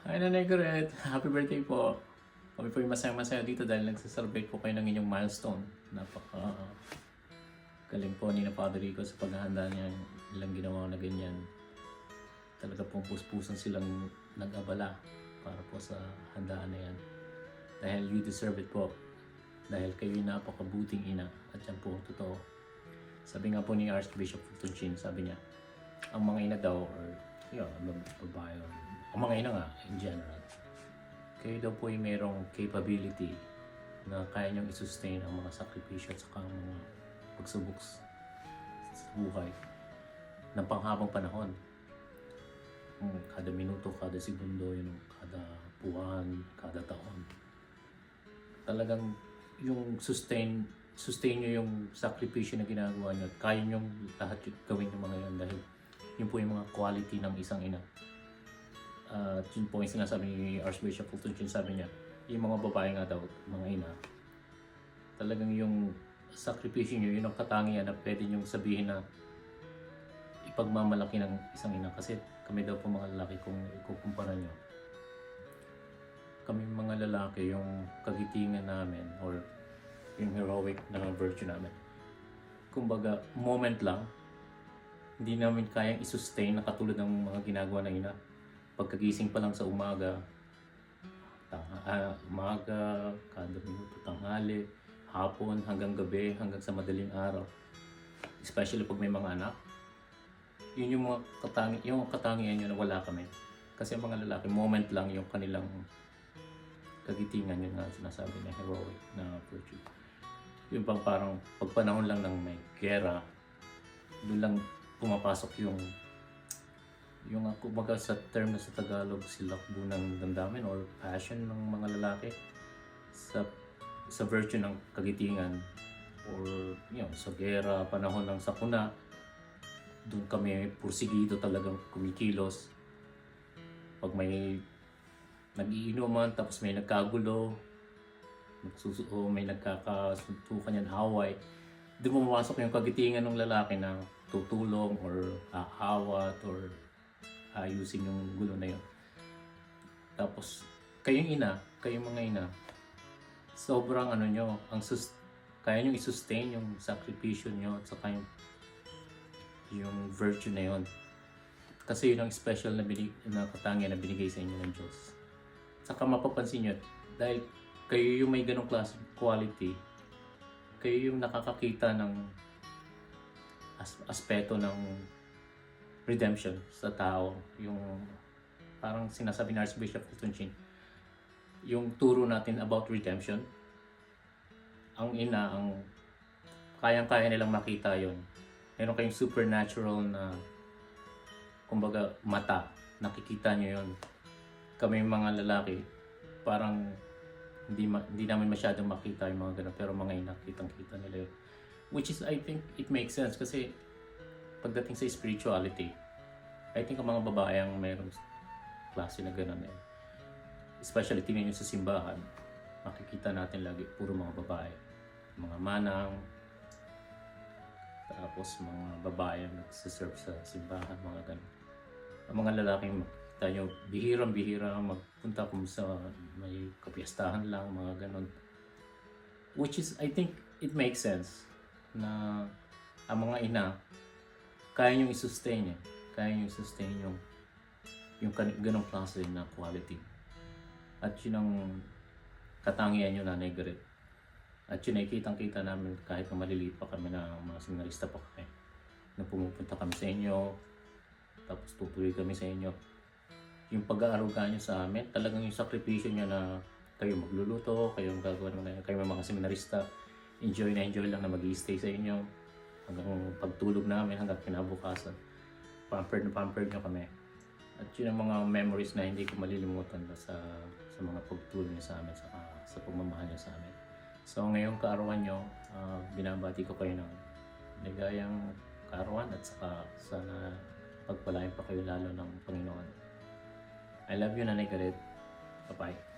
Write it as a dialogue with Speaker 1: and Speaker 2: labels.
Speaker 1: Hi Nanay Goret, happy birthday po. Kami po yung masaya-masaya dito dahil nagsaselebrate po kayo ng inyong milestone. Napaka galing po ni na Father Rico sa paghahanda niya. Ilang ginawa na ganyan. Talaga pong puspusan silang nag-abala para po sa handaan na yan. Dahil you deserve it po. Dahil kayo yung napakabuting ina. At yan po totoo. Sabi nga po ni Archbishop Fulton, sabi niya, ang mga ina daw, or babae, ang mga ina nga in general, kayo daw po yung merong capability na kaya niyong i-sustain ang mga sakripisyo at saka ang mga pagsubok sa buhay ng panghabang panahon. Kada minuto, kada segundo, kada buwan, kada taon. Talagang yung sustain nyo yung sakripisyo na ginagawa nyo at kaya nyo lahat gawin yung mga yun dahil yun po yung mga quality ng isang ina. At yun po yung sinasabi ni Archbishop Fulton, sabi niya, yung mga babae nga daw, mga ina, talagang yung sakripisyo nyo, yun ang katangian na pwede nyong sabihin na ipagmamalaki ng isang ina. Kasi kami daw po mga lalaki, kung ikukumpara nyo, kami mga lalaki, yung kagitingan namin or yung heroic na virtue namin, kumbaga moment lang, hindi namin kayang i-sustain na katulad ng mga ginagawa ng ina. Pagkagising pa lang sa umaga, kada minuto, tanghali, hapon, hanggang gabi, hanggang sa madaling araw. Especially pag may mga anak. Yun yung mga katangian nyo na wala kami. Kasi ang mga lalaki, moment lang yung kanilang kagitingan, yun nga sinasabi na heroic na virtue. Yung bang parang pagpanahon lang ng may gera, doon lang pumapasok yung kumbaga sa term na sa Tagalog, silakbo ng damdamin or passion ng mga lalaki sa virtue ng kagitingan or sa gera, panahon ng sakuna. Doon kami pursigido talagang kumikilos. Pag may nag-iinuman tapos may nagkagulo, may nagkakasuntukan yan, away, doon pumapasok yung kagitingan ng lalaki na tutulong or hahawat or ayusin yung gulo na yun. Tapos kayong mga ina, sobrang kaya nyo i-sustain yung sakripisyo nyo at saka yung virtue na yun. Kasi yun ang special na katangian na binigay sa inyo ng Diyos. Saka mapapansin nyo, dahil kayo yung may ganong class quality, kayo yung nakakakita ng aspeto ng redemption sa tao. Yung parang sinasabi ni Archbishop Fulton, yung turo natin about redemption, ang ina, kayang-kaya nilang makita yon. Meron kayong supernatural na kumbaga mata, nakikita nyo yon. Kami mga lalaki, parang hindi namin masyadong makita yung mga ganun, pero mga ina, kitang-kita nila yun. Which is, I think, it makes sense kasi pagdating sa spirituality, I think ang mga babae ang mayroong klase na gano'n eh. Especially tingnan nyo sa simbahan, makikita natin lagi puro mga babae. Mga manang, tapos mga babae ang nagsiserve sa simbahan, mga gano'n. Ang mga lalaking makikita nyo, bihirang-bihira magpunta kung sa may kapiyastahan lang, mga gano'n. Which is, I think, it makes sense na ang mga ina, kaya nyo i-sustain eh. Kaya nyo i-sustain yung ganong klase na quality. At yun ang katangian nyo, Nanay Goret. At yun ay kitang-kita namin kahit na maliliit pa kami na mga seminarista pa kami. Na pumupunta kami sa inyo, tapos tutuloy kami sa inyo. Yung pag-aaruga nyo sa amin, talagang yung sakripisyo nyo na kayo magluluto, kayo gagawa naman, kayo mga seminarista, enjoy lang na mag-i-stay sa inyo hanggang pagtulog namin, hanggang kinabukasan. Pampered nyo kami. At yun ang mga memories na hindi ko malilimutan sa mga pagtulog nyo sa amin, sa pagmamahal nyo sa amin. So ngayong kaarawan nyo, binabati ko kayo ng ligayang kaarawan at saka sana pagpalain pa kayo lalo ng Panginoon. I love you, Nanay Goret. Bye-bye.